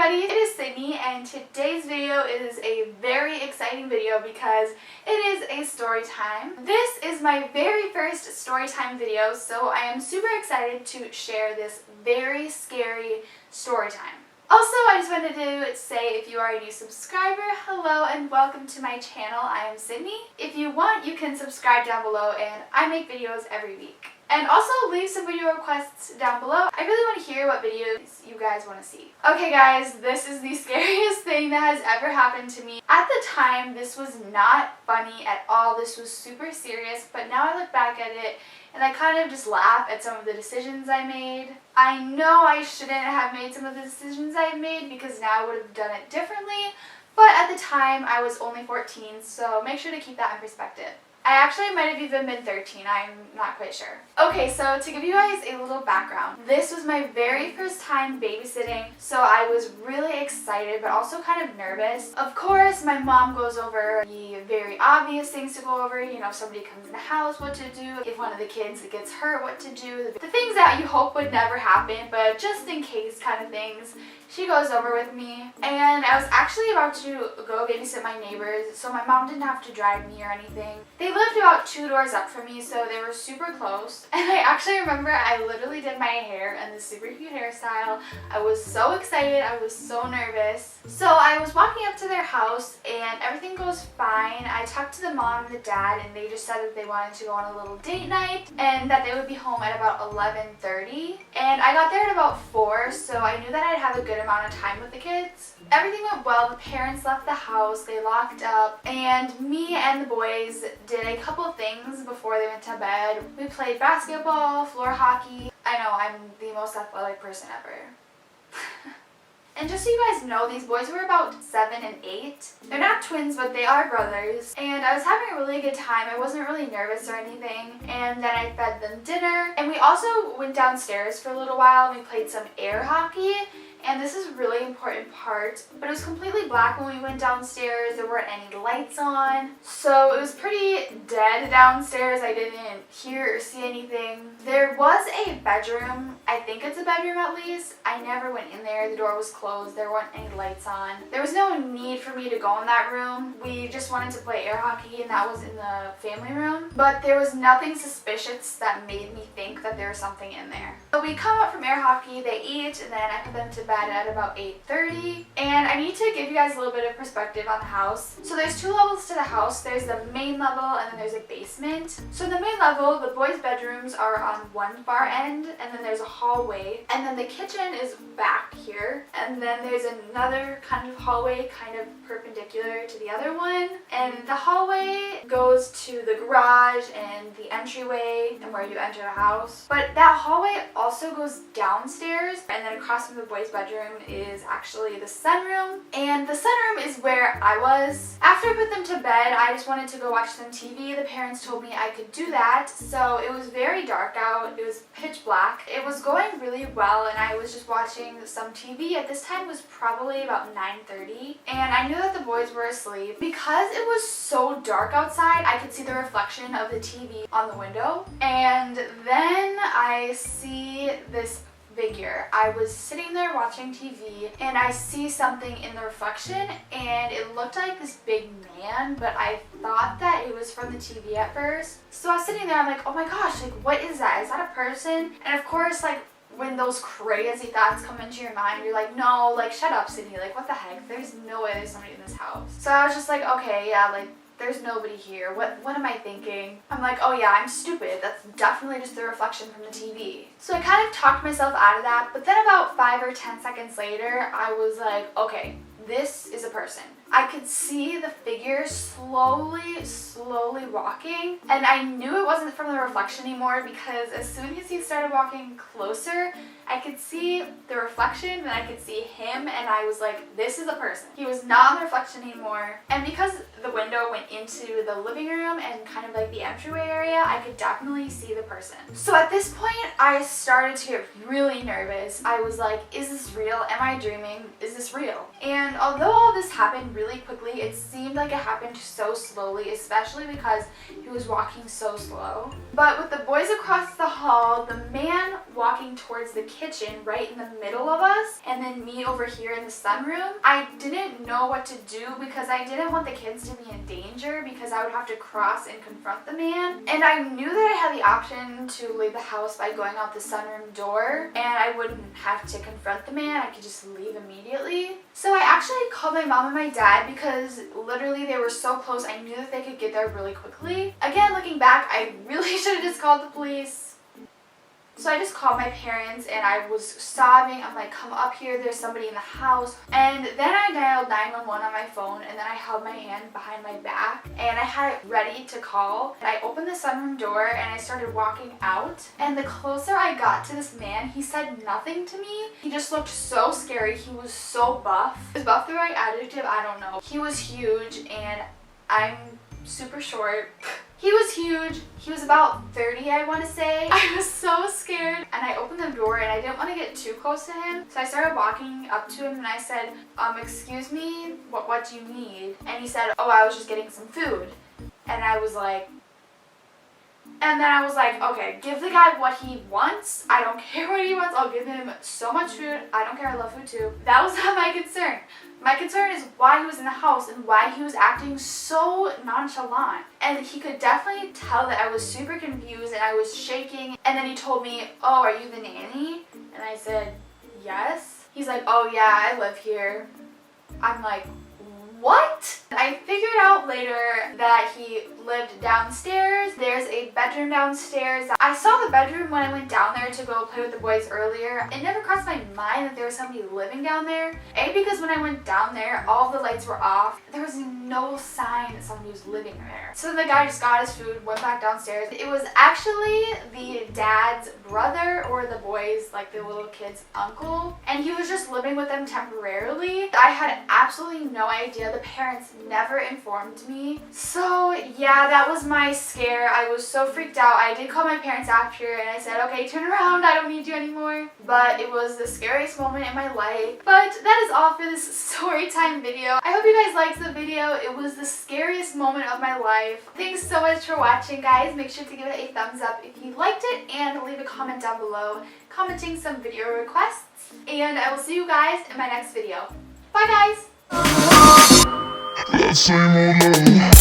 everybody, it is Sydney and today's video is a very exciting video because it is a story time. This is my very first story time video, so I am super excited to share this very scary story time. Also, I just wanted to say if you are a new subscriber, hello and welcome to my channel. I am Sydney. If you want, you can subscribe down below and I make videos every week. And also leave some video requests down below. I really want to hear what videos you guys want to see. Okay guys, this is the scariest thing that has ever happened to me. At the time, this was not funny at all. This was super serious, but now I look back at it and I kind of just laugh at some of the decisions I made. I know I shouldn't have made some of the decisions I made because now I would have done it differently, but at the time I was only 14, so make sure to keep that in perspective. I actually might have even been 13, I'm not quite sure. Okay, so to give you guys a little background, this was my very first time babysitting, so I was really excited but also kind of nervous. Of course, my mom goes over the very obvious things to go over, you know, if somebody comes in the house, what to do, if one of the kids gets hurt, what to do, the things that you hope would never happen, but just in case kind of things. She goes over with me, and I was actually about to go babysit my neighbors, so my mom didn't have to drive me or anything. They lived about 2 doors up from me, so they were super close. And I actually remember I literally did my hair in this super cute hairstyle. I was so excited, I was so nervous. So I was walking up to their house, and everything goes fine. I talked to the mom and the dad, and they just said that they wanted to go on a little date night, and that they would be home at about 11:30. And I got there at about 4, so I knew that I'd have a good amount of time with the kids. Everything went well. The parents left the house, they locked up, and me and the boys did a couple things before they went to bed. We played basketball, floor hockey. I know, I'm the most athletic person ever. And just so you guys know, these boys were about 7 and 8. They're not twins, but they are brothers. And I was having a really good time. I wasn't really nervous or anything. And then I fed them dinner. And we also went downstairs for a little while and we played some air hockey. And this is a really important part, but it was completely black when we went downstairs. There weren't any lights on, so it was pretty dead downstairs. I didn't hear or see anything. There was a bedroom. I think it's a bedroom at least. I never went in there. The door was closed. There weren't any lights on. There was no need for me to go in that room. We just wanted to play air hockey, and that was in the family room. But there was nothing suspicious that made me think that there was something in there. So we come up from air hockey, they eat, and then I put them to bed at about 8:30. And I need to give you guys a little bit of perspective on the house. So there's 2 levels to the house. There's the main level and then there's a basement. So in the main level, the boys' bedrooms are on one far end, and then there's a hallway, and then the kitchen is back here, and then there's another kind of hallway kind of perpendicular to the other one, and the hallway goes to the garage and the entryway and where you enter the house. But that hallway also goes downstairs, and then across from the boys' bedroom is actually the sunroom, and the sunroom is where I was. After I put them to bed, I just wanted to go watch some TV. The parents told me I could do that, so it was very dark out. It was pitch black. It was going really well, and I was just watching some TV. At this time it was probably about 9:30, and I knew that the boys were asleep. Because it was so dark outside, I could see the reflection of the TV on the window, and then I see this figure. I was sitting there watching TV and I see something in the reflection, and it looked like this big man, but I thought that it was from the TV at first. So I was sitting there, I'm like, oh my gosh, like what is that? Is that a person? And of course, like when those crazy thoughts come into your mind, you're like, no, like shut up, Sydney, like what the heck? There's no way there's somebody in this house. So I was just like, okay, yeah, like there's nobody here. What am I thinking? I'm like, oh yeah, I'm stupid. That's definitely just the reflection from the TV. So I kind of talked myself out of that, but then about 5 or 10 seconds later, I was like, okay, this is a person. I could see the figure slowly walking, and I knew it wasn't from the reflection anymore because as soon as he started walking closer, I could see the reflection and I could see him, and I was like, this is a person. He was not in the reflection anymore, and because the window went into the living room and kind of like the entryway area, I could definitely see the person. So at this point, I started to get really nervous. I was like, is this real? Am I dreaming? Is this real? And although all this happened really quickly. It seemed like it happened so slowly, especially because he was walking so slow. But with the boys across the hall, the man walking towards the kitchen right in the middle of us, and then me over here in the sunroom, I didn't know what to do because I didn't want the kids to be in danger because I would have to cross and confront the man. And I knew that I had the option to leave the house by going out the sunroom door, and I wouldn't have to confront the man. I could just leave immediately. So I actually called my mom and my dad because literally they were so close. I knew that they could get there really quickly. Again, looking back, I really should have just called the police. So I just called my parents and I was sobbing. I'm like, come up here, there's somebody in the house. And then I dialed 911 on my phone, and then I held my hand behind my back and I had it ready to call. And I opened the sunroom door and I started walking out. And the closer I got to this man, he said nothing to me. He just looked so scary. He was so buff. Is buff the right adjective? I don't know. He was huge and I'm super short. He was huge. He was about 30, I want to say. I was so scared. And I opened the door and I didn't want to get too close to him. So I started walking up to him and I said, excuse me, what do you need? And he said, oh, I was just getting some food. And I was like, okay, give the guy what he wants. I don't care what he wants. I'll give him so much food. I don't care. I love food too. That was not my concern. My concern is why he was in the house and why he was acting so nonchalant. And he could definitely tell that I was super confused and I was shaking. And then he told me, oh, are you the nanny? And I said, yes. He's like, oh yeah, I live here. I'm like, what? I figured out later that he lived downstairs. There's a bedroom downstairs. I saw the bedroom when I went down there to go play with the boys earlier. It never crossed my mind that there was somebody living down there. A, because when I went down there, all the lights were off. There was no sign that somebody was living there. So the guy just got his food, went back downstairs. It was actually the dad's brother or the boys, like the little kid's uncle. And he was just living with them temporarily. I had absolutely no idea. The parents never informed me. So yeah, that was my scare. I was so freaked out. I did call my parents after and I said, okay, turn around, I don't need you anymore. But it was the scariest moment in my life. But that is all for this story time video. I hope you guys liked the video. It was the scariest moment of my life. Thanks so much for watching, guys. Make sure to give it a thumbs up if you liked it and leave a comment down below commenting some video requests. And I will see you guys in my next video. Bye guys! That same old love.